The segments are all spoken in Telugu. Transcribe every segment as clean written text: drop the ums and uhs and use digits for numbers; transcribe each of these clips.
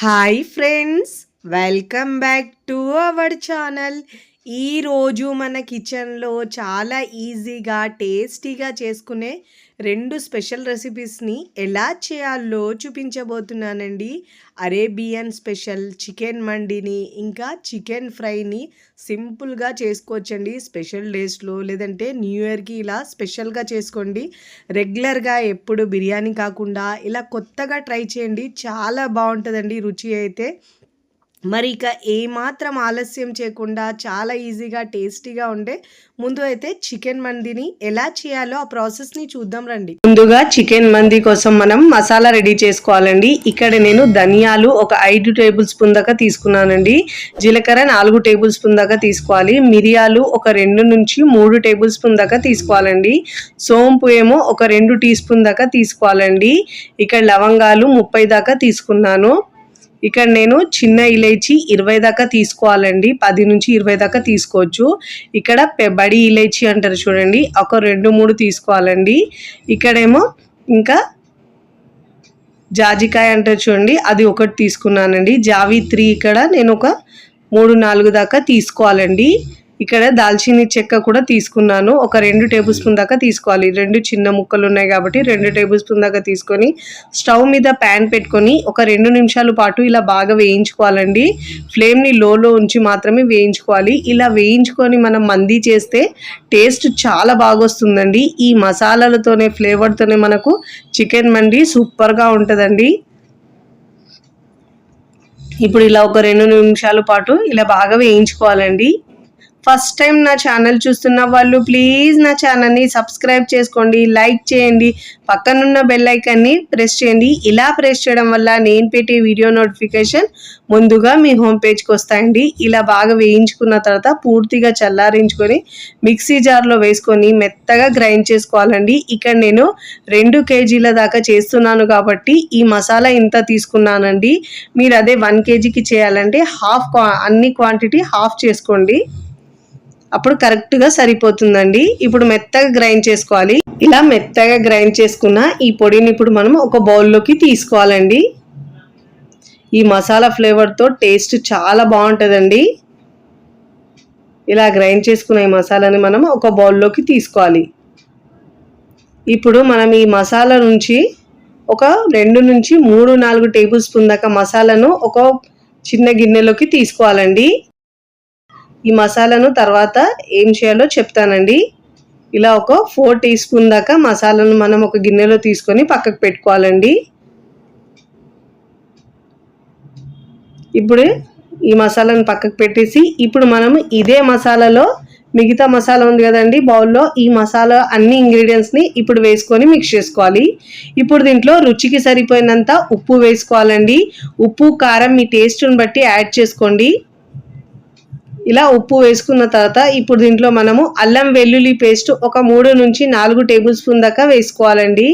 Hi friends, welcome back to our channel. ఈరోజు మన కిచెన్లో చాలా ఈజీగా టేస్టీగా చేసుకునే 2 స్పెషల్ రెసిపీస్ని ఎలా చేయాలో చూపించబోతున్నానండి. అరేబియన్ స్పెషల్ చికెన్ మండిని ఇంకా చికెన్ ఫ్రైని సింపుల్గా చేసుకోవచ్చండి. స్పెషల్ డేస్లో లేదంటే న్యూ ఇయర్కి ఇలా స్పెషల్గా చేసుకోండి. రెగ్యులర్గా ఎప్పుడు బిర్యానీ కాకుండా ఇలా కొత్తగా ట్రై చేయండి. చాలా బాగుంటుందండి రుచి అయితే. మరి ఇక ఏమాత్రం ఆలస్యం చేయకుండా చాలా ఈజీగా టేస్టీగా ఉండే ముందు అయితే చికెన్ మందిని ఎలా చేయాలో ఆ ప్రాసెస్ని చూద్దాం రండి. ముందుగా చికెన్ మంది కోసం మనం మసాలా రెడీ చేసుకోవాలండి. ఇక్కడ నేను ధనియాలు ఒక 5 టేబుల్ స్పూన్ దాకా తీసుకున్నానండి. జీలకర్ర 4 టేబుల్ స్పూన్ దాకా తీసుకోవాలి. మిరియాలు ఒక 2 నుంచి 3 టేబుల్ స్పూన్ దాకా తీసుకోవాలండి. సోంపు ఏమో ఒక 2 టీ స్పూన్ దాకా తీసుకోవాలండి. ఇక్కడ లవంగాలు 30 దాకా తీసుకున్నాను. ఇక్కడ నేను చిన్న ఇలైచి 20 దాకా తీసుకోవాలండి. 10 నుంచి 20 దాకా తీసుకోవచ్చు. ఇక్కడ బడి ఇలైచి అంటారు చూడండి, ఒక 2-3 తీసుకోవాలండి. ఇక్కడేమో ఇంకా జాజికాయ అంటారు చూడండి, అది ఒకటి తీసుకున్నానండి. జావిత్రి ఇక్కడ నేను ఒక 3-4 దాకా తీసుకోవాలండి. ఇక్కడ దాల్చిని చెక్క కూడా తీసుకున్నాను, ఒక 2 టేబుల్ స్పూన్ దాకా తీసుకోవాలి. 2 చిన్న ముక్కలు ఉన్నాయి కాబట్టి 2 టేబుల్ స్పూన్ దాకా తీసుకొని స్టవ్ మీద ప్యాన్ పెట్టుకొని ఒక 2 నిమిషాల పాటు ఇలా బాగా వేయించుకోవాలండి. ఫ్లేమ్ని లోలో ఉంచి మాత్రమే వేయించుకోవాలి. ఇలా వేయించుకొని మనం మంది చేస్తే టేస్ట్ చాలా బాగా వస్తుందండి. ఈ మసాలాలతోనే ఫ్లేవర్తోనే మనకు చికెన్ మండి సూపర్గా ఉంటుందండి. ఇప్పుడు ఇలా ఒక 2 నిమిషాల పాటు ఇలా బాగా వేయించుకోవాలండి. ఫస్ట్ టైం నా ఛానల్ చూస్తున్న వాళ్ళు ప్లీజ్ నా ఛానల్ని సబ్స్క్రైబ్ చేసుకోండి, లైక్ చేయండి, పక్కనున్న బెల్ ఐకాన్ని ప్రెస్ చేయండి. ఇలా ప్రెస్ చేయడం వల్ల నేను పెట్టే వీడియో నోటిఫికేషన్ ముందుగా మీ హోమ్ పేజ్కి వస్తాయండి. ఇలా బాగా వేయించుకున్న తర్వాత పూర్తిగా చల్లారించుకొని మిక్సీ జార్లో వేసుకొని మెత్తగా గ్రైండ్ చేసుకోవాలండి. ఇక్కడ నేను 2 కేజీల దాకా చేస్తున్నాను కాబట్టి ఈ మసాలా ఇంత తీసుకున్నానండి. మీరు అదే 1 కేజీకి చేయాలంటే అన్ని క్వాంటిటీ హాఫ్ చేసుకోండి, అప్పుడు కరెక్ట్గా సరిపోతుందండి. ఇప్పుడు మెత్తగా గ్రైండ్ చేసుకోవాలి. ఇలా మెత్తగా గ్రైండ్ చేసుకున్న ఈ పొడిని ఇప్పుడు మనం ఒక బౌల్లోకి తీసుకోవాలండి. ఈ మసాలా ఫ్లేవర్తో టేస్ట్ చాలా బాగుంటుందండి. ఇలా గ్రైండ్ చేసుకున్న ఈ మసాలాని మనం ఒక బౌల్లోకి తీసుకోవాలి. ఇప్పుడు మనం ఈ మసాలా నుంచి ఒక 2 నుంచి 3-4 టేబుల్ స్పూన్ దాకా మసాలాను ఒక చిన్న గిన్నెలోకి తీసుకోవాలండి. ఈ మసాలాను తర్వాత ఏం చేయాలో చెప్తానండి. ఇలా ఒక 4 టీ స్పూన్ దాకా మసాలాను మనం ఒక గిన్నెలో తీసుకొని పక్కకు పెట్టుకోవాలండి. ఇప్పుడు ఈ మసాలాను పక్కకు పెట్టేసి ఇప్పుడు మనం ఇదే మసాలాలో మిగతా మసాలా ఉంది కదండి బౌల్లో, ఈ మసాలా అన్ని ఇంగ్రీడియంట్స్ని ఇప్పుడు వేసుకొని మిక్స్ చేసుకోవాలి. ఇప్పుడు దీంట్లో రుచికి సరిపోయినంత ఉప్పు వేసుకోవాలండి. ఉప్పు కారం మీ టేస్ట్ని బట్టి యాడ్ చేసుకోండి. ఇలా ఉప్పు వేసుకున్న తర్వాత ఇప్పుడు దీంట్లో మనము అల్లం వెల్లుల్లి పేస్ట్ ఒక 3 నుంచి 4 టేబుల్ స్పూన్ దాకా వేసుకోవాలండి.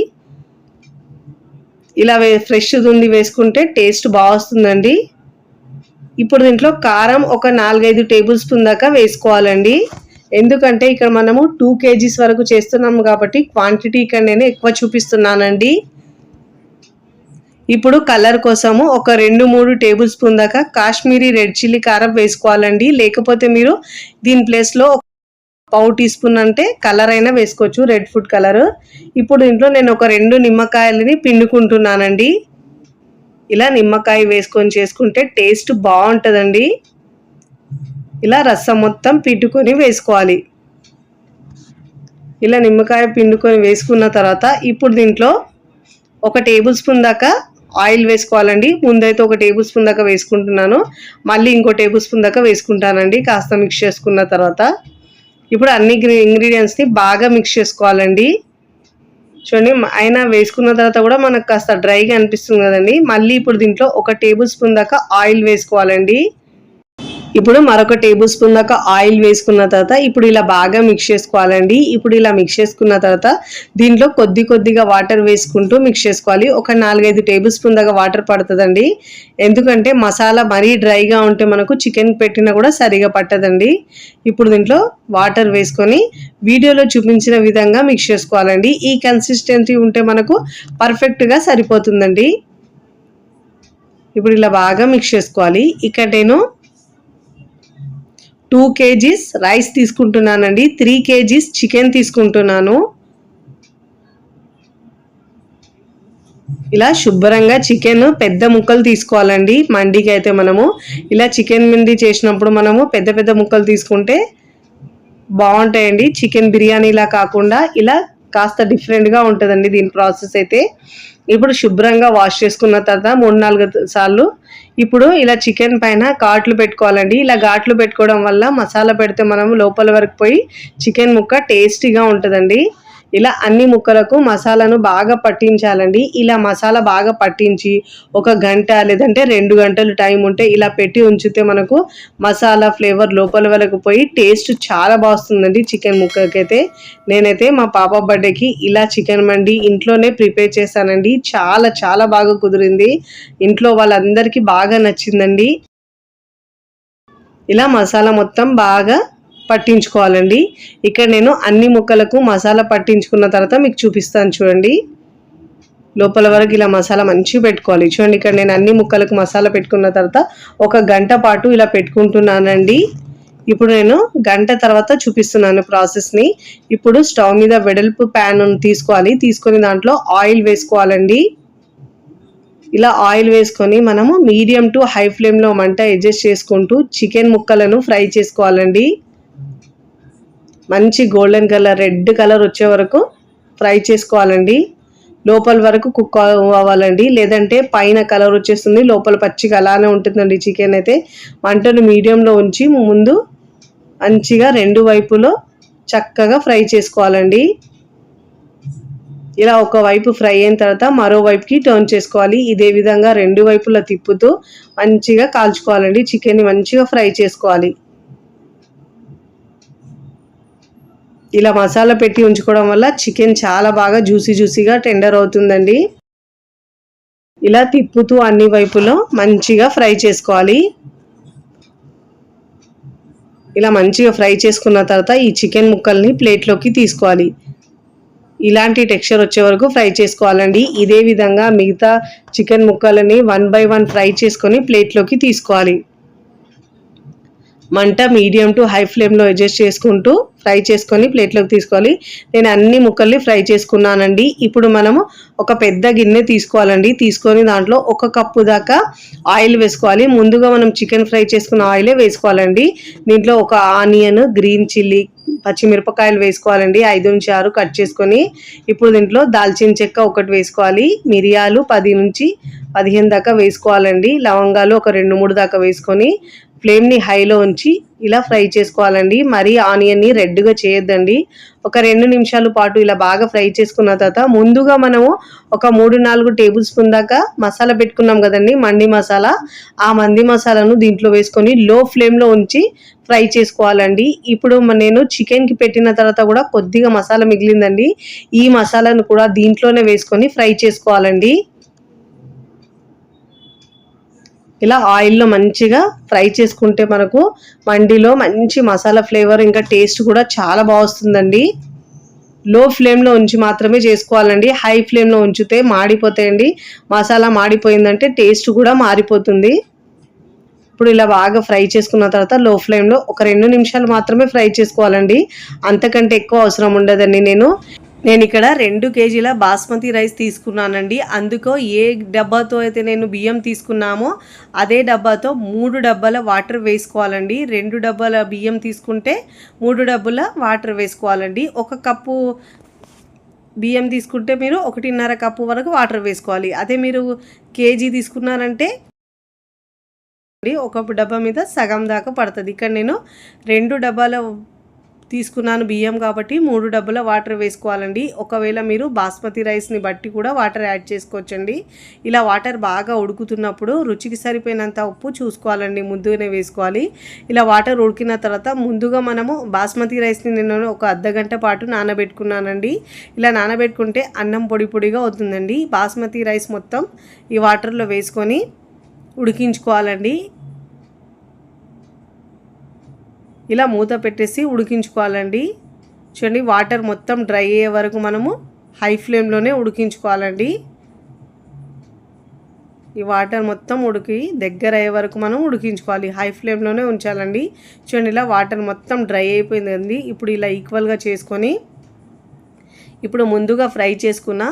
ఇలా ఫ్రెష్ ఉంది వేసుకుంటే టేస్ట్ బాగా వస్తుందండి. ఇప్పుడు దీంట్లో కారం ఒక 4-5 టేబుల్ స్పూన్ దాకా వేసుకోవాలండి. ఎందుకంటే ఇక్కడ మనము 2 కేజీస్ వరకు చేస్తున్నాము కాబట్టి క్వాంటిటీ ఇక్కడ నేను ఎక్కువ చూపిస్తున్నానండి. ఇప్పుడు కలర్ కోసము ఒక 2-3 టేబుల్ స్పూన్ దాకా కాశ్మీరీ రెడ్ చిల్లీ కారం వేసుకోవాలండి. లేకపోతే మీరు దీని ప్లేస్లో 1/4 టీ స్పూన్ అంటే కలర్ అయినా వేసుకోవచ్చు, రెడ్ ఫుడ్ కలర్. ఇప్పుడు దీంట్లో నేను ఒక 2 నిమ్మకాయలని పిండుకుంటున్నానండి. ఇలా నిమ్మకాయ వేసుకొని చేసుకుంటే టేస్ట్ బాగుంటుందండి. ఇలా రసం మొత్తం పిండుకొని వేసుకోవాలి. ఇలా నిమ్మకాయ పిండుకొని వేసుకున్న తర్వాత ఇప్పుడు దీంట్లో ఒక టేబుల్ స్పూన్ దాకా ఆయిల్ వేసుకోవాలండి. ముందైతే ఒక టేబుల్ స్పూన్ దాకా వేసుకుంటున్నాను, మళ్ళీ ఇంకో టేబుల్ స్పూన్ దాకా వేసుకుంటానండి కాస్త మిక్స్ చేసుకున్న తర్వాత. ఇప్పుడు అన్ని ఇంగ్రీడియంట్స్ని బాగా మిక్స్ చేసుకోవాలండి. చూడండి, అయినా వేసుకున్న తర్వాత కూడా మనకు కాస్త డ్రైగా అనిపిస్తుంది కదండి. మళ్ళీ ఇప్పుడు దీంట్లో ఒక టేబుల్ స్పూన్ దాకా ఆయిల్ వేసుకోవాలండి. ఇప్పుడు మరొక టేబుల్ స్పూన్ దాకా ఆయిల్ వేసుకున్న తర్వాత ఇప్పుడు ఇలా బాగా మిక్స్ చేసుకోవాలండి. ఇప్పుడు ఇలా మిక్స్ చేసుకున్న తర్వాత దీంట్లో కొద్దిగా వాటర్ వేసుకుంటూ మిక్స్ చేసుకోవాలి. ఒక 4-5 టేబుల్ స్పూన్ దాకా వాటర్ పడుతుందండి. ఎందుకంటే మసాలా మరీ డ్రైగా ఉంటే మనకు చికెన్ పెట్టినా కూడా సరిగా పట్టదండి. ఇప్పుడు దీంట్లో వాటర్ వేసుకొని వీడియోలో చూపించిన విధంగా మిక్స్ చేసుకోవాలండి. ఈ కన్సిస్టెన్సీ ఉంటే మనకు పర్ఫెక్ట్గా సరిపోతుందండి. ఇప్పుడు ఇలా బాగా మిక్స్ చేసుకోవాలి. ఇక్కడ నేను 2 కేజీస్ రైస్ తీసుకుంటున్నానండి. 3 కేజీస్ చికెన్ తీసుకుంటున్నాను. ఇలా శుభ్రంగా చికెన్ పెద్ద ముక్కలు తీసుకోవాలండి. మండికి అయితే మనము ఇలా చికెన్ మండి చేసినప్పుడు మనము పెద్ద పెద్ద ముక్కలు తీసుకుంటే బాగుంటాయండి. చికెన్ బిర్యానీలా కాకుండా ఇలా కాస్త డిఫరెంట్గా ఉంటుందండి దీని ప్రాసెస్ అయితే. ఇప్పుడు శుభ్రంగా వాష్ చేసుకున్న తర్వాత 3-4 సార్లు ఇప్పుడు ఇలా చికెన్ పైన ఘాట్లు పెట్టుకోవాలండి. ఇలా ఘాట్లు పెట్టుకోవడం వల్ల మసాలా పెడితే మనం లోపల వరకు పోయి చికెన్ ముక్క టేస్టీగా ఉంటుందండి. ఇలా అన్ని ముక్కలకు మసాలాను బాగా పట్టించాలండి. ఇలా మసాలా బాగా పట్టించి 1 గంట లేదంటే 2 గంటలు టైం ఉంటే ఇలా పెట్టి ఉంచితే మనకు మసాలా ఫ్లేవర్ లోపల వరకు పోయి టేస్ట్ చాలా బాగుంటుందండి చికెన్ ముక్కకైతే. నేనైతే మా పాప బర్త్డేకి ఇలా చికెన్ మండి ఇంట్లోనే ప్రిపేర్ చేశానండి. చాలా చాలా బాగా కుదిరింది. ఇంట్లో వాళ్ళందరికీ బాగా నచ్చిందండి. ఇలా మసాలా మొత్తం బాగా పట్టించుకోవాలండి. ఇక్కడ నేను అన్ని ముక్కలకు మసాలా పట్టించుకున్న తర్వాత మీకు చూపిస్తాను చూడండి. లోపల వరకు ఇలా మసాలా మంచిగా పెట్టుకోవాలి. చూడండి ఇక్కడ నేను అన్ని ముక్కలకు మసాలా పెట్టుకున్న తర్వాత 1 గంట పాటు ఇలా పెట్టుకుంటున్నానండి. ఇప్పుడు నేను గంట తర్వాత చూపిస్తున్నాను ప్రాసెస్ని. ఇప్పుడు స్టవ్ మీద వెడల్పు ప్యాన్ తీసుకోవాలి. తీసుకొని దాంట్లో ఆయిల్ వేసుకోవాలండి. ఇలా ఆయిల్ వేసుకొని మనము మీడియం టు హై ఫ్లేమ్లో మంట అడ్జస్ట్ చేసుకుంటూ చికెన్ ముక్కలను ఫ్రై చేసుకోవాలండి. మంచి గోల్డెన్ కలర్, రెడ్ కలర్ వచ్చే వరకు ఫ్రై చేసుకోవాలండి. లోపల వరకు కుక్ అవ్వాలండి, లేదంటే పైన కలర్ వచ్చేస్తుంది, లోపల పచ్చిగా అలానే ఉంటుందండి చికెన్ అయితే. మంటను మీడియంలో ఉంచి ముందు మంచిగా 2 వైపులో చక్కగా ఫ్రై చేసుకోవాలండి. ఇలా ఒక వైపు ఫ్రై అయిన తర్వాత మరో వైపుకి టర్న్ చేసుకోవాలి. ఇదే విధంగా 2 వైపులా తిప్పుతూ మంచిగా కాల్చుకోవాలండి. చికెన్ని మంచిగా ఫ్రై చేసుకోవాలి. ఇలా మసాలా పెట్టి ఉంచుకోవడం వల్ల చికెన్ చాలా బాగా జ్యూసీగా టెండర్ అవుతుందండి. ఇలా తిప్పుతూ అన్ని వైపులో మంచిగా ఫ్రై చేసుకోవాలి. ఇలా మంచిగా ఫ్రై చేసుకున్న తర్వాత ఈ చికెన్ ముక్కల్ని ప్లేట్లోకి తీసుకోవాలి. ఇలాంటి టెక్స్చర్ వచ్చే వరకు ఫ్రై చేసుకోవాలండి. ఇదే విధంగా మిగతా చికెన్ ముక్కలని 1 బై 1 ఫ్రై చేసుకొని ప్లేట్లోకి తీసుకోవాలి. మంట మీడియం టు హై ఫ్లేమ్లో అడ్జస్ట్ చేసుకుంటూ ఫ్రై చేసుకొని ప్లేట్లోకి తీసుకోవాలి. నేను అన్ని ముక్కల్ని ఫ్రై చేసుకున్నానండి. ఇప్పుడు మనము ఒక పెద్ద గిన్నె తీసుకోవాలండి. తీసుకొని దాంట్లో 1 కప్పు దాకా ఆయిల్ వేసుకోవాలి. ముందుగా మనం చికెన్ ఫ్రై చేసుకున్న ఆయిలే వేసుకోవాలండి. దీంట్లో ఒక ఆనియన్, గ్రీన్ చిల్లీ, పచ్చిమిరపకాయలు వేసుకోవాలండి. 5-6 కట్ చేసుకొని ఇప్పుడు దీంట్లో దాల్చిన చెక్క 1 వేసుకోవాలి. మిరియాలు 10-15 దాకా వేసుకోవాలండి. లవంగాలు ఒక 2-3 దాకా వేసుకొని ఫ్లేమ్ని హైలో ఉంచి ఇలా ఫ్రై చేసుకోవాలండి. మరీ ఆనియన్ని రెడ్గా చేయొద్దండి. ఒక 2 నిమిషాల పాటు ఇలా బాగా ఫ్రై చేసుకున్న తర్వాత ముందుగా మనము ఒక 3-4 టేబుల్ స్పూన్ దాకా మసాలా పెట్టుకున్నాం కదండి, మండి మసాలా. ఆ మండి మసాలాను దీంట్లో వేసుకొని లో ఫ్లేమ్లో ఉంచి ఫ్రై చేసుకోవాలండి. ఇప్పుడు నేను చికెన్కి పెట్టిన తర్వాత కూడా కొద్దిగా మసాలా మిగిలిందండి. ఈ మసాలాను కూడా దీంట్లోనే వేసుకొని ఫ్రై చేసుకోవాలండి. ఇలా ఆయిల్లో మంచిగా ఫ్రై చేసుకుంటే మనకు మండిలో మంచి మసాలా ఫ్లేవర్ ఇంకా టేస్ట్ కూడా చాలా బాగా వస్తుందండి. లో ఫ్లేమ్లో ఉంచి మాత్రమే చేసుకోవాలండి. హై ఫ్లేమ్లో ఉంచితే మాడిపోతాయండి. మసాలా మాడిపోయిందంటే టేస్ట్ కూడా మారిపోతుంది. ఇప్పుడు ఇలా బాగా ఫ్రై చేసుకున్న తర్వాత లో ఫ్లేమ్లో ఒక 2 నిమిషాలు మాత్రమే ఫ్రై చేసుకోవాలండి. అంతకంటే ఎక్కువ అవసరం ఉండదండి. నేను ఇక్కడ 2 కేజీల బాస్మతి రైస్ తీసుకున్నానండి. అందుకో ఏ డబ్బాతో అయితే నేను బియ్యం తీసుకున్నామో అదే డబ్బాతో 3 డబ్బాల వాటర్ వేసుకోవాలండి. 2 డబ్బాల బియ్యం తీసుకుంటే 3 డబ్బాల వాటర్ వేసుకోవాలండి. 1 కప్పు బియ్యం తీసుకుంటే మీరు 1.5 కప్పు వరకు వాటర్ వేసుకోవాలి. అదే మీరు కేజీ తీసుకున్నారంటే ఒక డబ్బా మీద సగం దాకా పడుతుంది. ఇక్కడ నేను 2 డబ్బాల తీసుకున్నాను బియ్యం కాబట్టి 3 డబ్బాల వాటర్ వేసుకోవాలండి. ఒకవేళ మీరు బాస్మతి రైస్ని బట్టి కూడా వాటర్ యాడ్ చేసుకోవచ్చండి. ఇలా వాటర్ బాగా ఉడుకుతున్నప్పుడు రుచికి సరిపోయినంత ఉప్పు చూసుకోవాలండి, ముందుగానే వేసుకోవాలి. ఇలా వాటర్ ఉడికిన తర్వాత ముందుగా మనము బాస్మతి రైస్ని నేను ఒక అర్ధగంట పాటు నానబెట్టుకున్నానండి. ఇలా నానబెట్టుకుంటే అన్నం పొడి పొడిగా అవుతుందండి. బాస్మతి రైస్ మొత్తం ఈ వాటర్లో వేసుకొని ఉడికించుకోవాలండి. ఇలా మూత పెట్టేసి ఉడికించుకోవాలండి. చూడండి వాటర్ మొత్తం డ్రై అయ్యే వరకు మనము హై ఫ్లేమ్లోనే ఉడికించుకోవాలండి. ఈ వాటర్ మొత్తం ఉడికి దగ్గర అయ్యే వరకు మనం ఉడికించుకోవాలి. హై ఫ్లేమ్లోనే ఉంచాలండి. చూడండి ఇలా వాటర్ మొత్తం డ్రై అయిపోయిందండి. ఇప్పుడు ఇలా ఈక్వల్గా చేసుకొని ఇప్పుడు ముందుగా ఫ్రై చేసుకున్న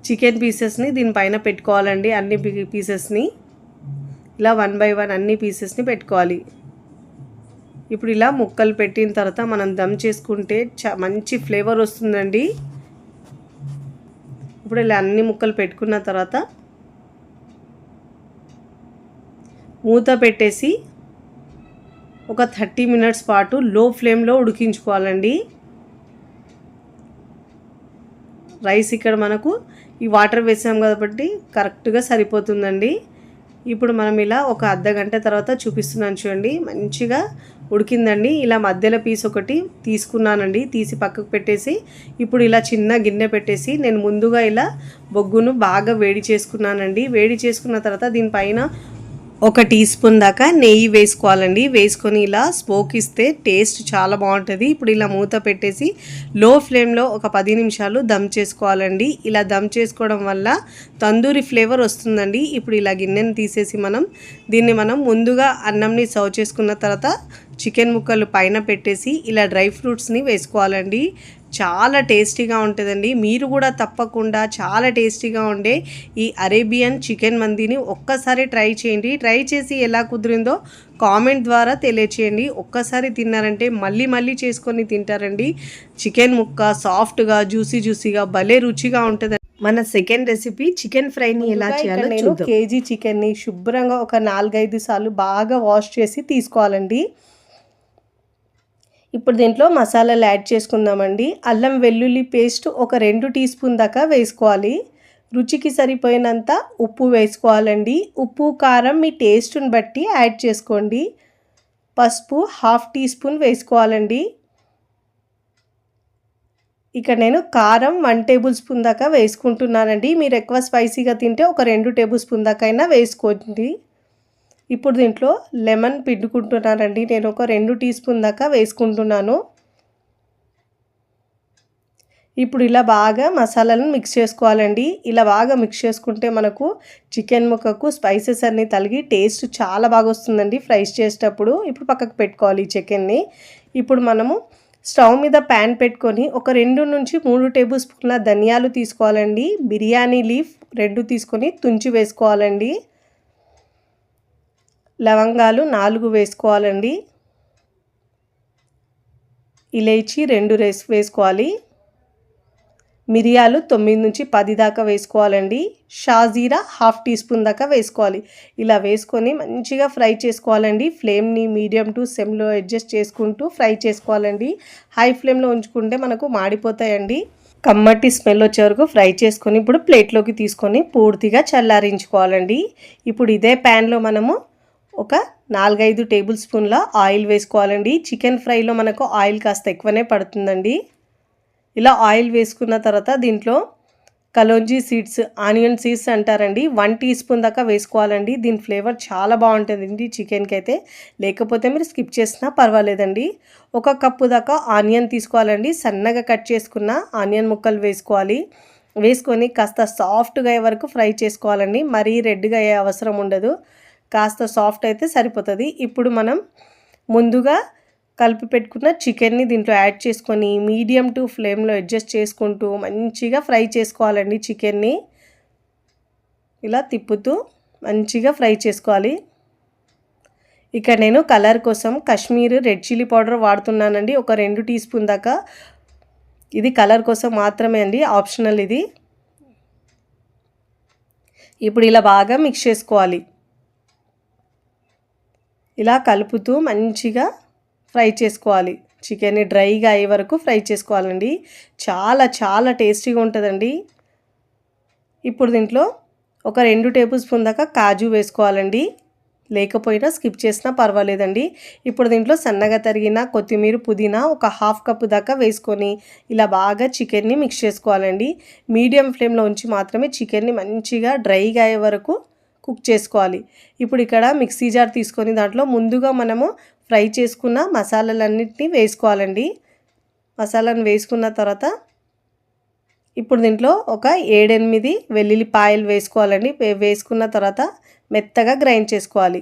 చికెన్ పీసెస్ని దీనిపైన పెట్టుకోవాలండి. అన్ని పీసెస్ని ఇలా 1 బై 1 అన్ని పీసెస్ని పెట్టుకోవాలి. ఇప్పుడు ఇలా ముక్కలు పెట్టిన తర్వాత మనం దమ్ చేసుకుంటే మంచి ఫ్లేవర్ వస్తుందండి. ఇప్పుడు ఇలా అన్ని ముక్కలు పెట్టుకున్న తర్వాత మూత పెట్టేసి ఒక 30 మినిట్స్ పాటు లో ఫ్లేమ్లో ఉడికించుకోవాలండి. రైస్ ఇక్కడ మనకు ఈ వాటర్ వేసాం కాబట్టి కరెక్ట్గా సరిపోతుందండి. ఇప్పుడు మనం ఇలా ఒక అర్ధగంట తర్వాత చూపిస్తున్నాను చూడండి, మంచిగా ఉడికిందండి. ఇలా మధ్యలో పీస్ ఒకటి తీసుకున్నానండి, తీసి పక్కకు పెట్టేసి ఇప్పుడు ఇలా చిన్న గిన్నె పెట్టేసి నేను ముందుగా ఇలా బొగ్గును బాగా వేడి చేసుకున్నానండి. వేడి చేసుకున్న తర్వాత దీనిపైన 1 టీ స్పూన్ దాకా నెయ్యి వేసుకోవాలండి. వేసుకొని ఇలా స్మోక్ ఇస్తే టేస్ట్ చాలా బాగుంటుంది. ఇప్పుడు ఇలా మూత పెట్టేసి లో ఫ్లేమ్లో ఒక 10 నిమిషాలు దమ్ చేసుకోవాలండి. ఇలా దమ్ చేసుకోవడం వల్ల తందూరి ఫ్లేవర్ వస్తుందండి. ఇప్పుడు ఇలా గిన్నెని తీసేసి దీన్ని మనం ముందుగా అన్నంని సర్వ్ చేసుకున్న తర్వాత చికెన్ ముక్కలు పైన పెట్టేసి ఇలా డ్రై ఫ్రూట్స్ని వేసుకోవాలండి. చాలా టేస్టీగా ఉంటుందండి. మీరు కూడా తప్పకుండా చాలా టేస్టీగా ఉండే ఈ అరేబియన్ చికెన్ మందిని ఒక్కసారి ట్రై చేయండి. ట్రై చేసి ఎలా కుదిరిందో కామెంట్ ద్వారా తెలియచేయండి. ఒక్కసారి తిన్నారంటే మళ్ళీ మళ్ళీ చేసుకొని తింటారండి. చికెన్ ముక్క సాఫ్ట్గా జ్యూసీగా భలే రుచిగా ఉంటుంది. మన సెకండ్ రెసిపీ చికెన్ ఫ్రైని ఎలా చేయాలో చూద్దాం. కేజీ చికెన్ని శుభ్రంగా ఒక 4-5 సార్లు బాగా వాష్ చేసి తీసుకోవాలండి. ఇప్పుడు దీంట్లో మసాలాలు యాడ్ చేసుకుందామండి. అల్లం వెల్లుల్లి పేస్ట్ ఒక 2 టీ స్పూన్ దాకా వేసుకోవాలి. రుచికి సరిపోయినంత ఉప్పు వేసుకోవాలండి. ఉప్పు కారం మీ టేస్ట్ని బట్టి యాడ్ చేసుకోండి. పసుపు 1/2 టీ స్పూన్ వేసుకోవాలండి. ఇక నేను కారం 1 టేబుల్ స్పూన్ దాకా వేసుకుంటున్నానండి. మీరు ఎక్కువ స్పైసీగా తింటే ఒక 2 టేబుల్ స్పూన్ దాకా అయినా వేసుకోండి. ఇప్పుడు దీంట్లో లెమన్ పిండుకుంటున్నానండి. నేను ఒక 2 టీ స్పూన్ దాకా వేసుకుంటున్నాను. ఇప్పుడు ఇలా బాగా మసాలాలను మిక్స్ చేసుకోవాలండి. ఇలా బాగా మిక్స్ చేసుకుంటే మనకు చికెన్ ముక్కకు స్పైసెస్ అన్నీ తగిలి టేస్ట్ చాలా బాగా వస్తుందండి ఫ్రైస్ చేసేటప్పుడు. ఇప్పుడు పక్కకు పెట్టుకోవాలి ఈ చికెన్ని. ఇప్పుడు మనము స్టవ్ మీద ప్యాన్ పెట్టుకొని ఒక 2 నుంచి 3 టేబుల్ స్పూన్ల ధనియాలు తీసుకోవాలండి. బిర్యానీ లీఫ్ 2 తీసుకొని తుంచి వేసుకోవాలండి. లవంగాలు 4 వేసుకోవాలండి. ఇలైచి 2 వేసుకోవాలి. మిరియాలు 9 నుంచి 10 దాకా వేసుకోవాలండి. షాజీరా 1/2 టీ స్పూన్ దాకా వేసుకోవాలి. ఇలా వేసుకొని మంచిగా ఫ్రై చేసుకోవాలండి. ఫ్లేమ్ని మీడియం టు సిమ్లో అడ్జస్ట్ చేసుకుంటూ ఫ్రై చేసుకోవాలండి. హై ఫ్లేమ్లో ఉంచుకుంటే మనకు మాడిపోతాయండి. కమ్మటి స్మెల్ వచ్చే వరకు ఫ్రై చేసుకొని ఇప్పుడు ప్లేట్లోకి తీసుకొని పూర్తిగా చల్లారించుకోవాలండి. ఇప్పుడు ఇదే ప్యాన్లో మనము ఒక 4-5 టేబుల్ స్పూన్ల ఆయిల్ వేసుకోవాలండి. చికెన్ ఫ్రైలో మనకు ఆయిల్ కాస్త ఎక్కువనే పడుతుందండి. ఇలా ఆయిల్ వేసుకున్న తర్వాత దీంట్లో కలోంజీ సీడ్స్, ఆనియన్ సీడ్స్ అంటారండి, 1 టీ స్పూన్ దాకా వేసుకోవాలండి. దీని ఫ్లేవర్ చాలా బాగుంటుందండి చికెన్కి అయితే. లేకపోతే మీరు స్కిప్ చేసినా పర్వాలేదండి. 1 కప్పు దాకా ఆనియన్ తీసుకోవాలండి. సన్నగా కట్ చేసుకున్న ఆనియన్ ముక్కలు వేసుకోవాలి. వేసుకొని కాస్త సాఫ్ట్గా అయ్యే వరకు ఫ్రై చేసుకోవాలండి. మరీ రెడ్గా అయ్యే అవసరం ఉండదు. కాస్త సాఫ్ట్ అయితే సరిపోతుంది. ఇప్పుడు మనం ముందుగా కలిపి పెట్టుకున్న చికెన్ని దీంట్లో యాడ్ చేసుకొని మీడియం టు ఫ్లేమ్లో అడ్జస్ట్ చేసుకుంటూ మంచిగా ఫ్రై చేసుకోవాలండి. చికెన్ని ఇలా తిప్పుతూ మంచిగా ఫ్రై చేసుకోవాలి. ఇక్కడ నేను కలర్ కోసం కాశ్మీర్ రెడ్ చిల్లీ పౌడర్ వాడుతున్నానండి. ఒక 2 టీ స్పూన్ దాకా. ఇది కలర్ కోసం మాత్రమే అండి, ఆప్షనల్ ఇది. ఇప్పుడు ఇలా బాగా మిక్స్ చేసుకోవాలి. ఇలా కలుపుతూ మంచిగా ఫ్రై చేసుకోవాలి. చికెన్ని డ్రైగా అయ్యే వరకు ఫ్రై చేసుకోవాలండి. చాలా చాలా టేస్టీగా ఉంటుందండి. ఇప్పుడు దీంట్లో ఒక 2 టేబుల్ స్పూన్ దాకా కాజు వేసుకోవాలండి. లేకపోయినా స్కిప్ చేసినా పర్వాలేదండి. ఇప్పుడు దీంట్లో సన్నగా తరిగిన కొత్తిమీర, పుదీనా ఒక 1/2 కప్పు దాకా వేసుకొని ఇలా బాగా చికెన్ని మిక్స్ చేసుకోవాలండి. మీడియం ఫ్లేమ్లో ఉంచి మాత్రమే చికెన్ని మంచిగా డ్రైగా అయ్యే వరకు కుక్ చేసుకోవాలి. ఇప్పుడు ఇక్కడ మిక్సీ జార్ తీసుకొని దాంట్లో ముందుగా మనము ఫ్రై చేసుకున్న మసాలాలన్నింటినీ వేసుకోవాలండి. మసాలాను వేసుకున్న తర్వాత ఇప్పుడు దీంట్లో ఒక 7-8 వెల్లుల్లిపాయలు వేసుకోవాలండి. వేసుకున్న తర్వాత మెత్తగా గ్రైండ్ చేసుకోవాలి.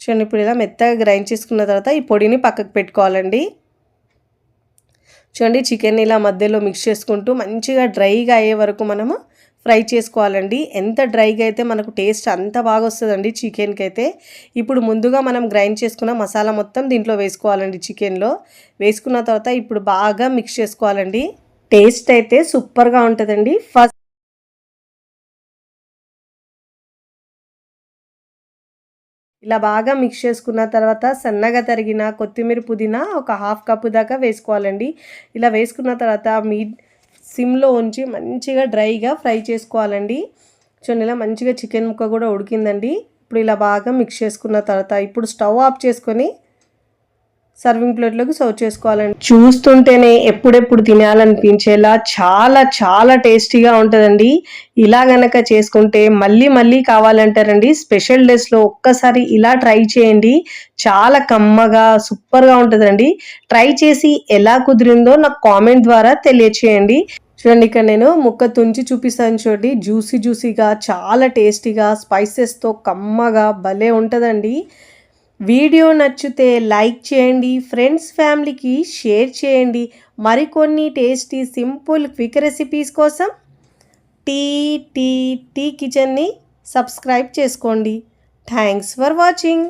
చూడండి ఇప్పుడు ఇలా మెత్తగా గ్రైండ్ చేసుకున్న తర్వాత ఈ పొడిని పక్కకు పెట్టుకోవాలండి. చూడండి చికెన్ ఇలా మధ్యలో మిక్స్ చేసుకుంటూ మంచిగా డ్రైగా అయ్యే వరకు మనము ఫ్రై చేసుకోవాలండి. ఎంత డ్రైగా అయితే మనకు టేస్ట్ అంత బాగా వస్తుందండి చికెన్కి అయితే. ఇప్పుడు ముందుగా మనం గ్రైండ్ చేసుకున్న మసాలా మొత్తం దీంట్లో వేసుకోవాలండి. చికెన్లో వేసుకున్న తర్వాత ఇప్పుడు బాగా మిక్స్ చేసుకోవాలండి. టేస్ట్ అయితే సూపర్గా ఉంటుందండి. ఇలా బాగా మిక్స్ చేసుకున్న తర్వాత సన్నగా తరిగిన కొత్తిమీర పుదీనా ఒక 1/2 కప్పు దాకా వేసుకోవాలండి. ఇలా వేసుకున్న తర్వాత సిమ్లో ఉంచి మంచిగా డ్రైగా ఫ్రై చేసుకోవాలండి. చూడండి ఇలా మంచిగా చికెన్ ముక్క కూడా ఉడికిందండి. ఇప్పుడు ఇలా బాగా మిక్స్ చేసుకున్న తర్వాత ఇప్పుడు స్టవ్ ఆఫ్ చేసుకొని సర్వింగ్ ప్లేట్లోకి సర్వ్ చేసుకోవాలండి. చూస్తుంటేనే ఎప్పుడెప్పుడు తినాలనిపించేలా చాలా చాలా టేస్టీగా ఉంటుందండి. ఇలా గనక చేసుకుంటే మళ్ళీ మళ్ళీ కావాలంటారండి. స్పెషల్ డేస్లో ఒక్కసారి ఇలా ట్రై చేయండి. చాలా కమ్మగా సూపర్గా ఉంటుందండి. ట్రై చేసి ఎలా కుదిరిందో నాకు కామెంట్ ద్వారా తెలియచేయండి. చూడండి ఇక్కడ నేను ముక్క తుంచి చూపిస్తాను చూడండి. జ్యూసీగా చాలా టేస్టీగా స్పైసెస్తో కమ్మగా భలే ఉంటుందండి. వీడియో నచ్చితే లైక్ చేయండి, ఫ్రెండ్స్ ఫ్యామిలీకి షేర్ చేయండి. మరికొన్ని టేస్టీ సింపుల్ క్విక్ రెసిపీస్ కోసం టీ కిచెన్ని సబ్స్క్రైబ్ చేసుకోండి. Thanks for watching.